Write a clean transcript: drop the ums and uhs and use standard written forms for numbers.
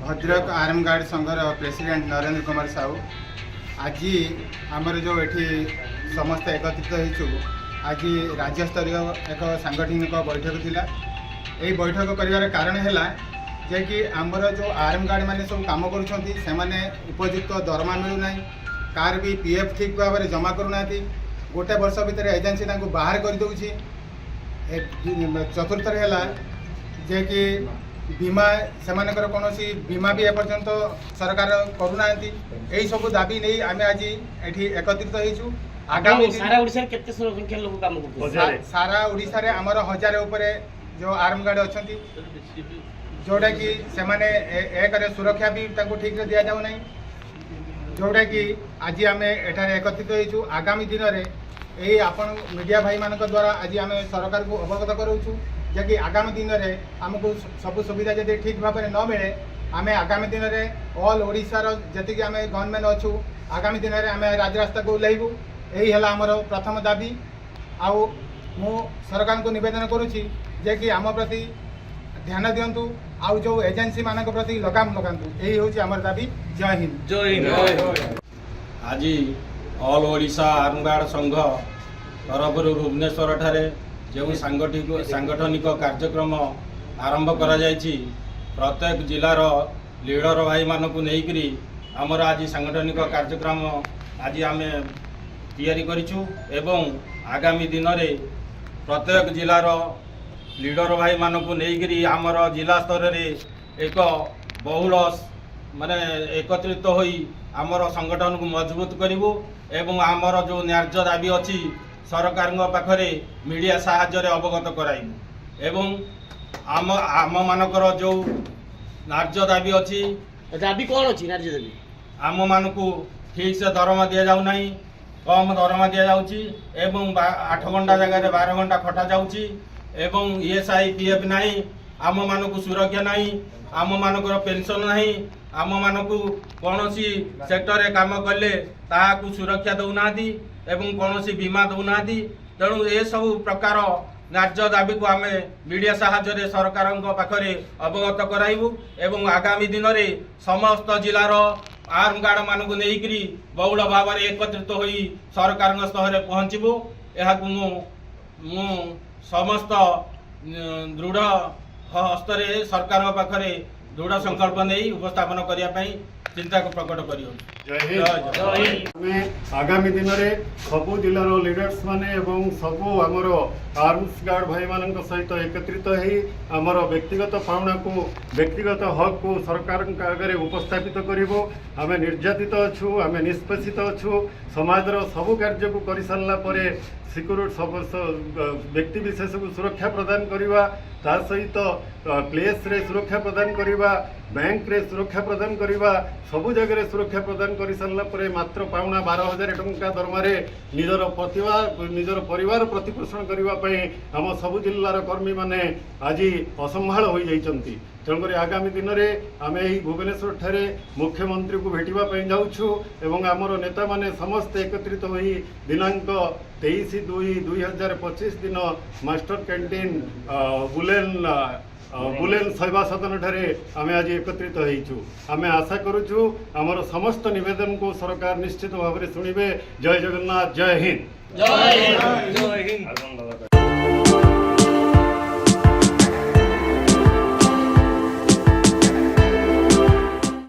भद्रक आर्मगार्ड संघर president Narendra Kumar Sahu आज आमर जो ये समस्त एकत्रित हो आज राज्य स्तरीय एक सांगठनिक बैठक थिला। यही बैठक कर कारण है कि आमर जो आर्मगार्ड मैंने सब कम कर उपयुक्त दरमा मिलूना कार भी पीएफ ठीक भाव में जमा करूना गोटे वर्ष भितर एजेंसी बाहर कर दौची। चतुर्थ है जे कि बीमा से कौन बीमा भी एपर्यंत सरकार करूना यही सब दाबी नहीं आम आज ये एकत्रित होइछु। आगामी सारा ओडिसा केते संख्या लोग काम करते सारा ओडिसा रे हमर 1000 ऊपर जो आर्मगार्ड अछंती जोड़ा कि से माने एक सुरक्षा भी ताको ठीक रे दिया जाउ नहीं जोड़ा कि आज आम एठारे एकत्रित होइछु। आगामी दिन रे यही आपण मीडिया भाई मान द्वारा आज आम सरकार को अवगत कराऊँ जि आगामी दिन में आमको सब सुविधा जब ठीक भाव में न मिले आम आगामी दिन में ऑल ओडिशार जी आम गवर्नमेंट अच्छू आगामी दिन में आम राजरास्ता को ओह्लैबू। यही है आमर प्रथम दाबी। आउ मु सरकार को निवेदन करुच्ची जे कि आम प्रति ध्यान दिंतु आउ जो एजेंसी मान प्रति लगाम लगातु यही हूँ आमर दाबी। जय हिंद जय हिंद। आज ऑल ओडिशा आर्मगार्ड संघ तरफ भुवनेश्वर ठारे जो सांगठनिक कार्यक्रम आरंभ करा जायछि प्रत्येक जिलार लीडर भाई मानक नेइकरी आमर आज सांगठनिक कार्यक्रम आज आम तैयारी करिछु एवं आगामी दिन में प्रत्येक जिलार लीडर भाई मानक नेइकरी आमर जिला स्तर रे एक बहुल माने एकत्रित होई आमर संगठन को मजबूत करिवु एवं आमर जो न्याय्य दाबी अच्छी सरकार पाखरे मीडिया साहाय्य अवगत कराइबु एवं आम मानकर जो न्याय्य दाबी अच्छी दाबी कौन अच्छी न्याय्य दाबी आम मानकू ठीक से दरमा दि जाऊ नहीं कम दरमा दि जाउची एवं 8 घंटा जगह 12 घंटा खटा जाउची एवं ईएसआई पीएफ नहीं आम मानकू सुरक्षा नहीं आम मानकर पेंशन नहीं आम मानकू कौनसी सेक्टर रे काम कले ताकू सुरक्षा दौना एवं कौनसी बीमा दौना तेणु ये सब प्रकार न्याय्य दाबी को आम मीडिया साहाय्य सरकार पाखरे अवगत कराइबु एवं आगामी दिन में समस्त जिलार आर्मगार्ड मान को लेकर बहुल भाव में एकत्रित होई सरकार स्तर पहुँचबू। यह मु समस्त दृढ़ हस्तरे सरकार पाखरे दृढ़ संकल्प नहीं उपस्थापन करने चिंता को प्रकट कर आगामी दिन में सबू जिलार लीडर्स माने एवं सबू आमर आर्म्स गार्ड भाई मान सहित एकत्रित हो आमर व्यक्तिगत पावना को व्यक्तिगत हक को सरकार आगे उपस्थापित करूँ। आम निर्यातित अच्छू आम निष्पेषित अच्छू समाजर सबू कार्य को कर सारा सिक्योरिटी सब व्यक्ति विशेष को सुरक्षा प्रदान करवा ता सहित प्लेस रे सुरक्षा प्रदान करवा बैंक रे सुरक्षा प्रदान करवा सबू जगह सुरक्षा प्रदान कर सारा पर मात्र पावना 12,000 टंका दरमारे निजर परिवार प्रतिपोषण करने आम सबू जिलार कर्मी माने आज असंभाल हो जाइछंती। तेणुकर आगामी दिन में आम यही भुवनेश्वर ठारे मुख्यमंत्री को भेटापी जाऊँ एवं आमर नेता माने समस्त एकत्रित हो दिनांक 23/2/2025 दिन मास्टर कैंटीन बुलेन सेवा सदन ठारे आम आज एकत्रित होइछु। आम आशा करुचु आमर समस्त निवेदन को सरकार निश्चित भाव में शुणिबे। जय जगन्नाथ। जय हिंद। जय हिंद।